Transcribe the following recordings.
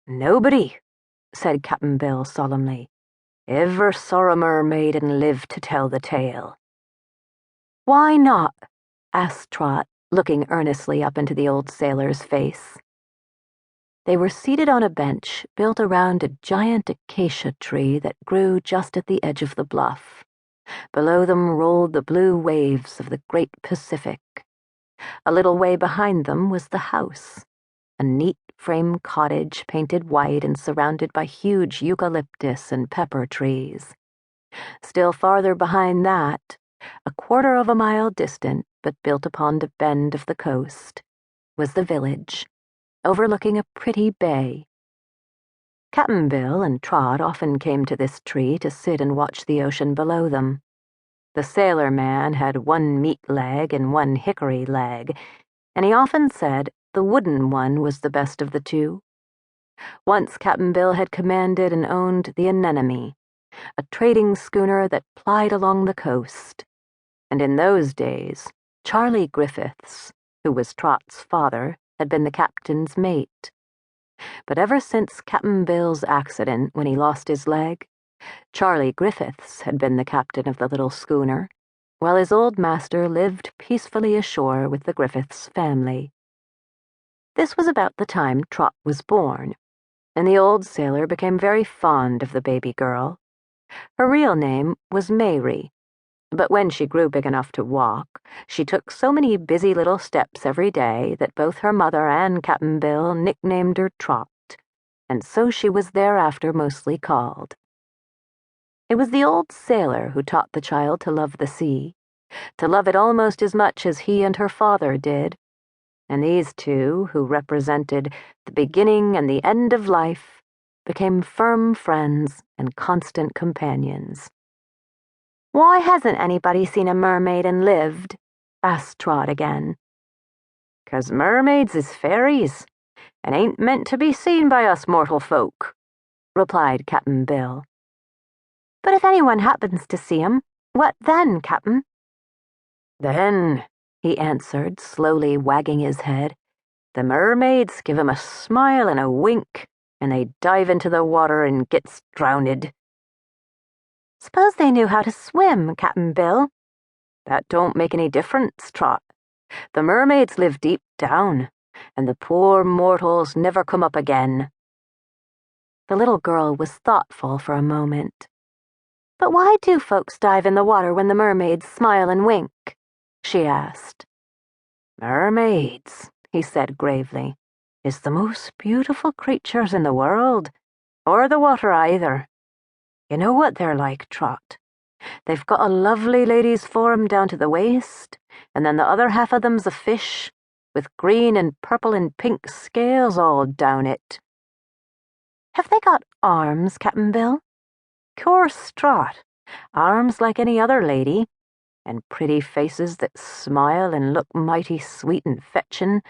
"Nobody," said Cap'n Bill solemnly, "ever saw a mermaid and lived to tell the tale." "Why not?" asked Trot, looking earnestly up into the old sailor's face. They were seated on a bench built around a giant acacia tree that grew just at the edge of the bluff. Below them rolled the blue waves of the great Pacific. A little way behind them was the house, a neat frame cottage painted white and surrounded by huge eucalyptus and pepper trees. Still farther behind that, a quarter of a mile distant but built upon a bend of the coast, was the village, overlooking a pretty bay. Cap'n Bill and Trot often came to this tree to sit and watch the ocean below them. The sailor man had one meat leg and one hickory leg, and he often said the wooden one was the best of the two. Once Cap'n Bill had commanded and owned the Anemone, a trading schooner that plied along the coast, and in those days Charlie Griffiths, who was Trot's father, had been the captain's mate. But ever since Cap'n Bill's accident when he lost his leg, Charlie Griffiths had been the captain of the little schooner, while his old master lived peacefully ashore with the Griffiths family. This was about the time Trot was born, and the old sailor became very fond of the baby girl. Her real name was Mary, but when she grew big enough to walk, she took so many busy little steps every day that both her mother and Cap'n Bill nicknamed her Trot, and so she was thereafter mostly called. It was the old sailor who taught the child to love the sea, to love it almost as much as he and her father did, and these two, who represented the beginning and the end of life, became firm friends and constant companions. "Why hasn't anybody seen a mermaid and lived?" asked Trot again. "'Cause mermaids is fairies, and ain't meant to be seen by us mortal folk," replied Cap'n Bill. "But if anyone happens to see 'em, what then, Cap'n?" "Then," he answered, slowly wagging his head, "the mermaids give 'em a smile and a wink, and they dive into the water and gets drowned." "Suppose they knew how to swim, Cap'n Bill?" "That don't make any difference, Trot. The mermaids live deep down, and the poor mortals never come up again." The little girl was thoughtful for a moment. "But why do folks dive in the water when the mermaids smile and wink?" she asked. "Mermaids," he said gravely, "is the most beautiful creatures in the world, or the water either. You know what they're like, Trot. They've got a lovely lady's form down to the waist, and then the other half of them's a fish, with green and purple and pink scales all down it." "Have they got arms, Cap'n Bill?" "Course, Trot. Arms like any other lady, and pretty faces that smile and look mighty sweet and fetchin'.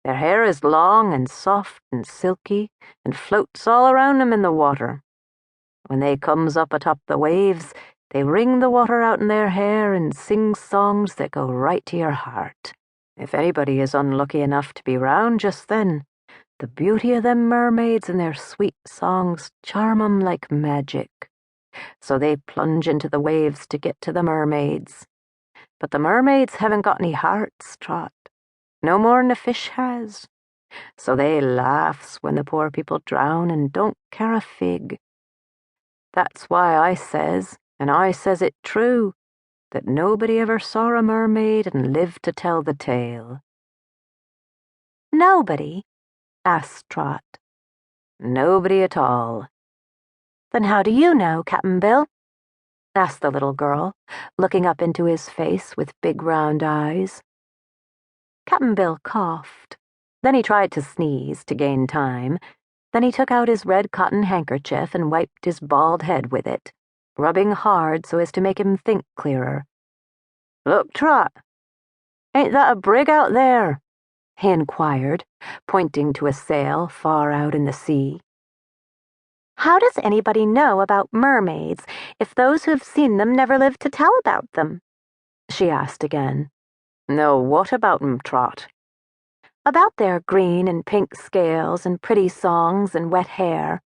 Their hair is long and soft and silky, and floats all around 'em in the water. When they comes up atop the waves, they wring the water out in their hair and sing songs that go right to your heart. If anybody is unlucky enough to be round just then, the beauty of them mermaids and their sweet songs charm 'em like magic. So they plunge into the waves to get to the mermaids. But the mermaids haven't got any hearts, Trot, no more'n a fish has. So they laughs when the poor people drown and don't care a fig. That's why I says, and I says it true, that nobody ever saw a mermaid and lived to tell the tale." "Nobody?" asked Trot. "Nobody at all." "Then how do you know, Cap'n Bill?" asked the little girl, looking up into his face with big round eyes. Cap'n Bill coughed. Then he tried to sneeze to gain time. Then he took out his red cotton handkerchief and wiped his bald head with it, rubbing hard so as to make him think clearer. "Look, Trot, ain't that a brig out there?" he inquired, pointing to a sail far out in the sea. "How does anybody know about mermaids if those who have seen them never lived to tell about them?" she asked again. "No, what about 'em, Trot?" About their green and pink scales and pretty songs and wet hair,